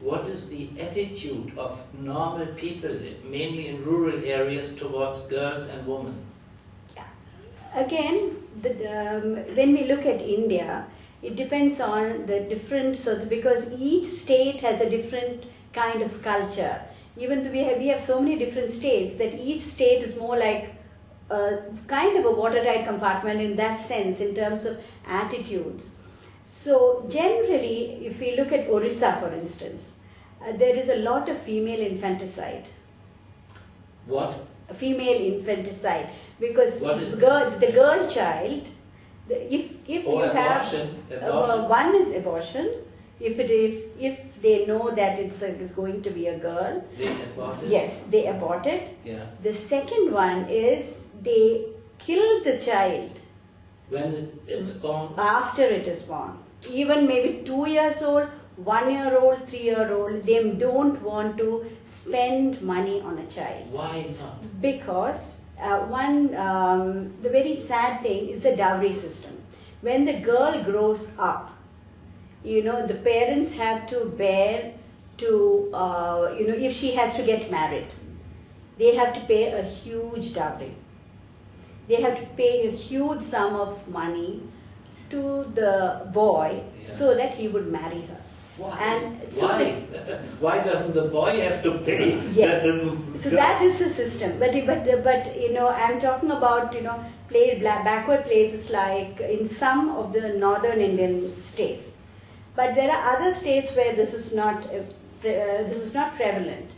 what is the attitude of normal people, mainly in rural areas, towards girls and women? Again, when we look at India, it depends on the different, because each state has a different kind of culture. Even though we have so many different states, that each state is more like kind of a watertight compartment in that sense, in terms of attitudes. So generally, if we look at Orissa, for instance, there is a lot of female infanticide. What? Female infanticide, because the girl child, if you abortion. have one is abortion. If they know that it's going to be a girl, they abort it. Yes, they abort it. Yeah. The second one is they kill the child when it's born. After it is born, even maybe 2 years old, 1 year old, 3 year old, they don't want to spend money on a child. Why not? Because the very sad thing is the dowry system. When the girl grows up, the parents have to bear to, if she has to get married, they have to pay a huge dowry. They have to pay a huge sum of money to the boy, so that he would marry her. Why? And so why? Why doesn't the boy have to pay? Yes. So that is the system. But I'm talking about backward places like in some of the northern Indian states. But there are other states where this is not prevalent.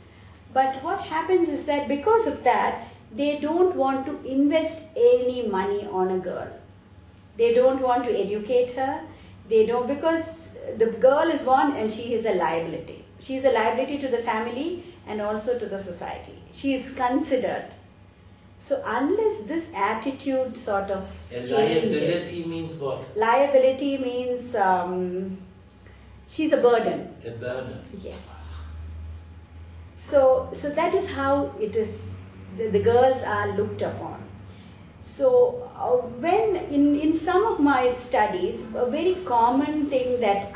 But what happens is that because of that, they don't want to invest any money on a girl. They don't want to educate her. They don't, because the girl is born and she is a liability. She is a liability to the family and also to the society. She is considered. So unless this attitude sort of changes. Liability means what? Liability means she's a burden. A burden. Yes. So that is how it is. The girls are looked upon. So when in some of my studies, a very common thing that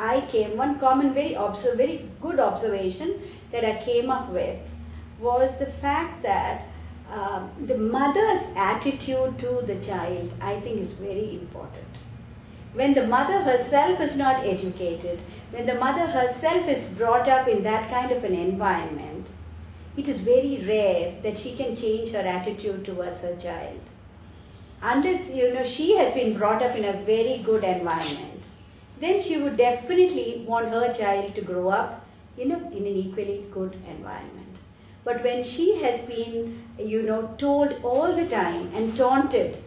very good observation that I came up with was the fact that the mother's attitude to the child, I think, is very important. When the mother herself is not educated, when the mother herself is brought up in that kind of an environment, it is very rare that she can change her attitude towards her child. Unless, she has been brought up in a very good environment, then she would definitely want her child to grow up in an equally good environment. But when she has been, told all the time and taunted,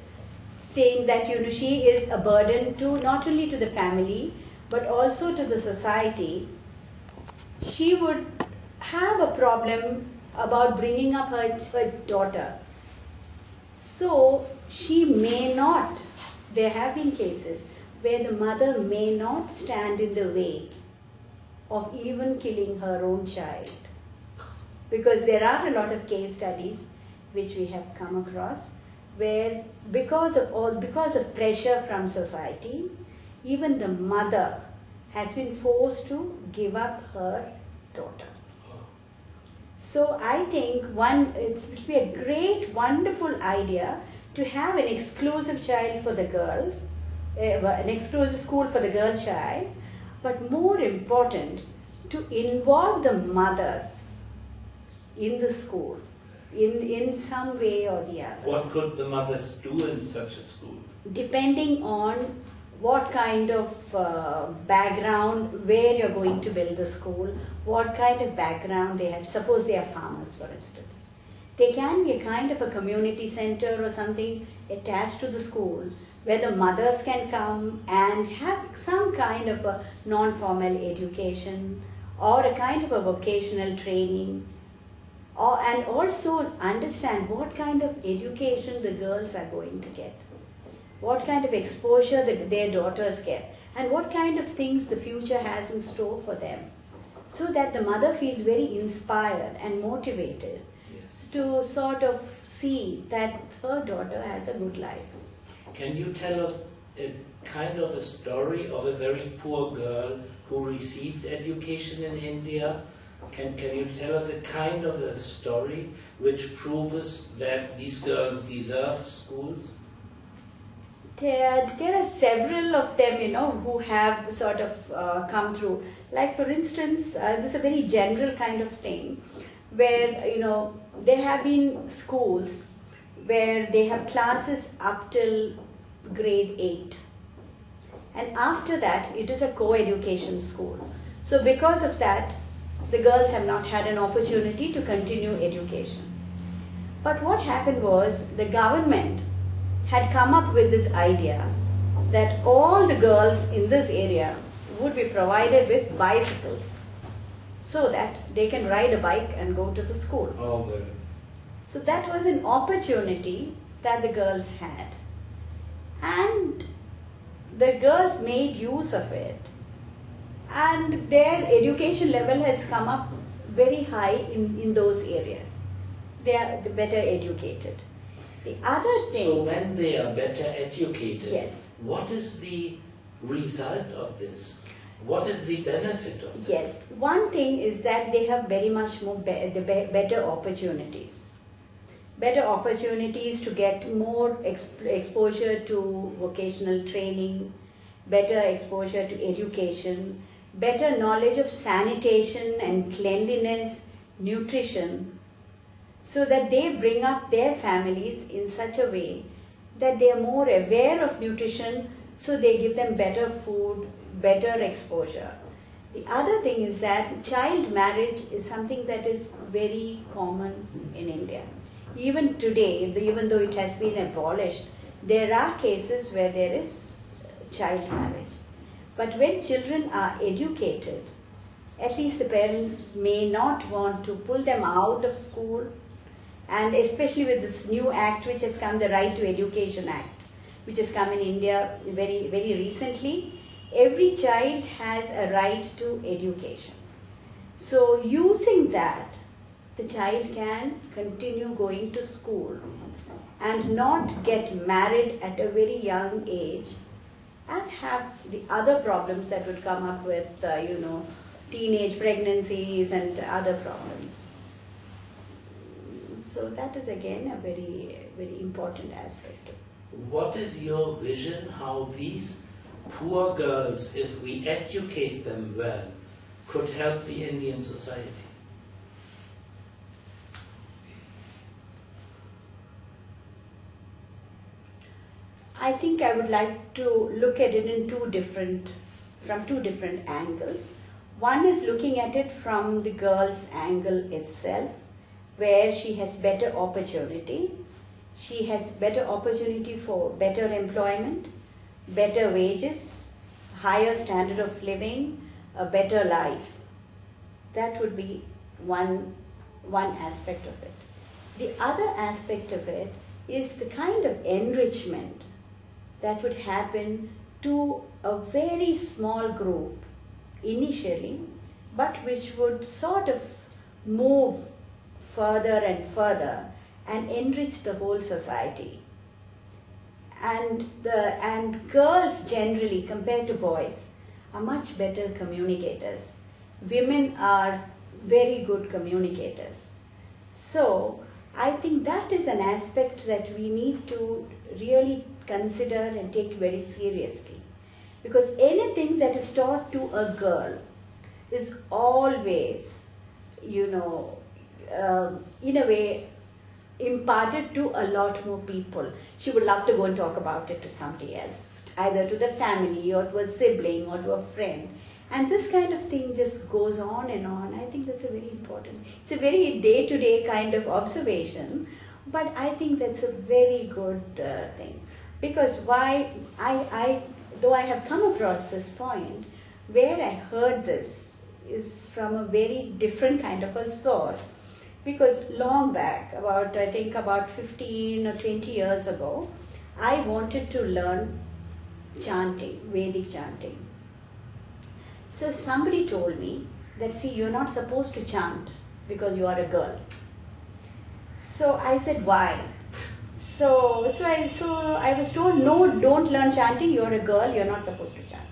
saying that, she is a burden to not only to the family, but also to the society, she would have a problem about bringing up her daughter. So she may not, there have been cases where the mother may not stand in the way of even killing her own child. Because there are a lot of case studies which we have come across where because of pressure from society, even the mother has been forced to give up her daughter. So I think it would be a great, wonderful idea to have an exclusive child for the girls, an exclusive school for the girl child, but more important, to involve the mothers in the school in some way or the other. What could the mothers do in such a school? Depending on what kind of background, where you're going to build the school, what kind of background they have. Suppose they are farmers, for instance. There can be a kind of a community center or something attached to the school where the mothers can come and have some kind of a non-formal education or a kind of a vocational training, and also understand what kind of education the girls are going to get, what kind of exposure their daughters get, and what kind of things the future has in store for them, so that the mother feels very inspired and motivated to sort of see that her daughter has a good life. Can you tell us a kind of a story of a very poor girl who received education in India? Can you tell us a kind of a story which proves that these girls deserve schools? There are several of them, who have sort of come through. Like for instance, this is a very general kind of thing, where there have been schools where they have classes up till grade 8, and after that it is a co-education school. So because of that, the girls have not had an opportunity to continue education. But what happened was, the government had come up with this idea that all the girls in this area would be provided with bicycles so that they can ride a bike and go to the school. Oh, good. So that was an opportunity that the girls had. And the girls made use of it. And their education level has come up very high in those areas. They are better educated. The other thing... So when they are better educated, yes, what is the result of this? What is the benefit of this? Yes, one thing is that they have very much more better opportunities. Better opportunities to get more exposure to vocational training, better exposure to education, better knowledge of sanitation and cleanliness, nutrition, so that they bring up their families in such a way that they are more aware of nutrition, so they give them better food, better exposure. The other thing is that child marriage is something that is very common in India. Even today, even though it has been abolished, there are cases where there is child marriage. But when children are educated, at least the parents may not want to pull them out of school, and especially with this new act which has come, the Right to Education Act, which has come in India very, very recently. Every child has a right to education. So using that, the child can continue going to school and not get married at a very young age and have the other problems that would come up with, teenage pregnancies and other problems. So that is again a very, very important aspect. What is your vision how these poor girls, if we educate them well, could help the Indian society? I think I would like to look at it from two different angles. One is looking at it from the girl's angle itself, where she has better opportunity. She has better opportunity for better employment, better wages, higher standard of living, a better life. That would be one aspect of it. The other aspect of it is the kind of enrichment that would happen to a very small group initially, but which would sort of move further and further and enrich the whole society. And girls generally, compared to boys, are much better communicators. Women are very good communicators. So I think that is an aspect that we need to really consider and take very seriously. Because anything that is taught to a girl is always, in a way, imparted to a lot more people. She would love to go and talk about it to somebody else, either to the family or to a sibling or to a friend. And this kind of thing just goes on and on. I think that's a very important, it's a very day-to-day kind of observation, but I think that's a very good thing. Because though I have come across this point, where I heard this is from a very different kind of a source. Because long back, about 15 or 20 years ago, I wanted to learn chanting, Vedic chanting. So somebody told me that, see, you're not supposed to chant because you are a girl. So I said, why? So I was told, no, don't learn chanting. You're a girl. You're not supposed to chant.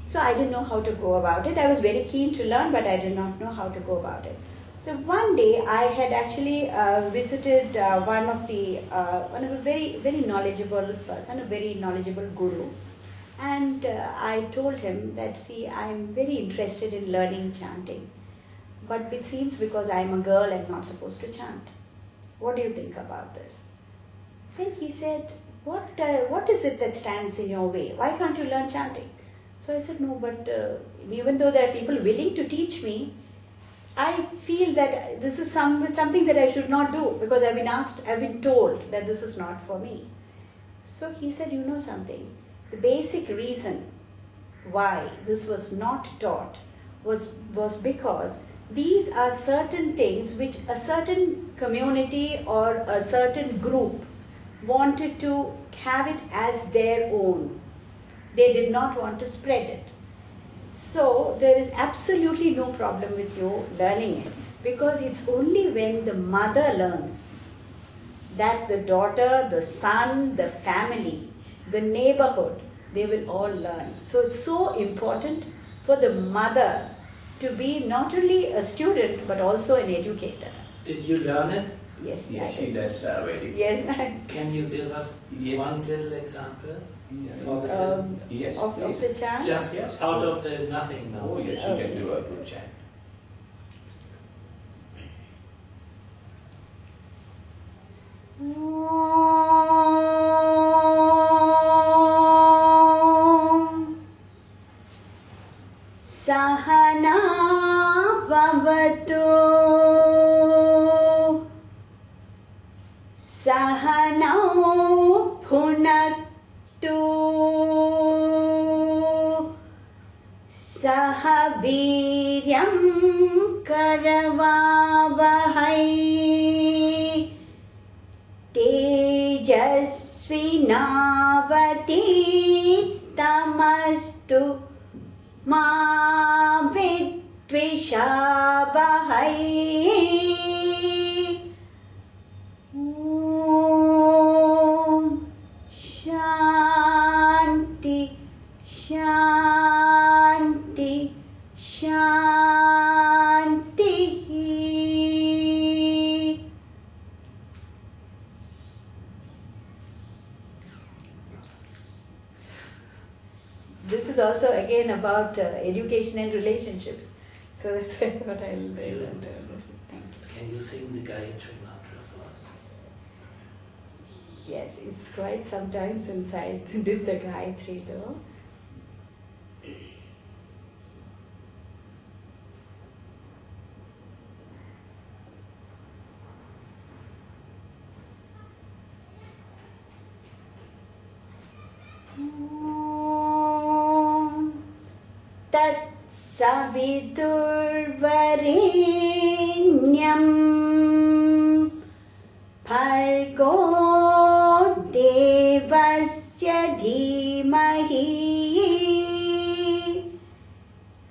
So I didn't know how to go about it. I was very keen to learn, but I did not know how to go about it. So one day I had actually visited one of a very knowledgeable person, a very knowledgeable guru, and I told him that, see, I'm very interested in learning chanting, but it seems because I'm a girl I'm not supposed to chant. What do you think about this? Then he said, what is it that stands in your way? Why can't you learn chanting? So I said, no, but even though there are people willing to teach me, I feel that this is something that I should not do, because I've been told that this is not for me. So he said, you know something, the basic reason why this was not taught was because these are certain things which a certain community or a certain group wanted to have it as their own. They did not want to spread it. So there is absolutely no problem with you learning it, because it's only when the mother learns that the daughter, the son, the family, the neighborhood, they will all learn. So it's so important for the mother to be not only a student but also an educator. Did you learn it? Yes, Yes, she does Vedic. Yes. Can you give us Yes. one little example for the Yes, of please. the chant? just Yes. out of the nothing now. Oh, yes, she Okay. can do a good chant. Sahana Vavatu Sahanau Bhunaktu Sahaviryam Karavavahai Tejasvinavati Tamastu Ma Vidvishavahai. Om Shanti Shanti Shanti. This is also again about education and relationships. So that's why I thought I'll listen. Thank you. Can you sing the Gayatri Mantra for us? Yes, it's quite some time since I did the Gayatri though. Tat Savidurvarenyam Bhargo Devasya Dhimahi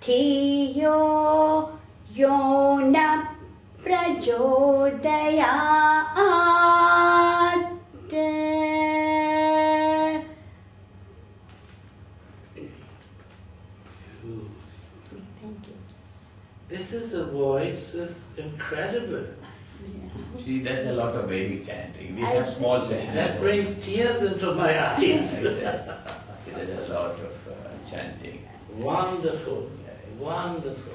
Dhiyo Yona Prachodayat. Thank you. This is a voice that's incredible. She does a lot of Vedic chanting. We I- have small sessions. That brings tears into my eyes. She does a lot of chanting. Wonderful, wonderful.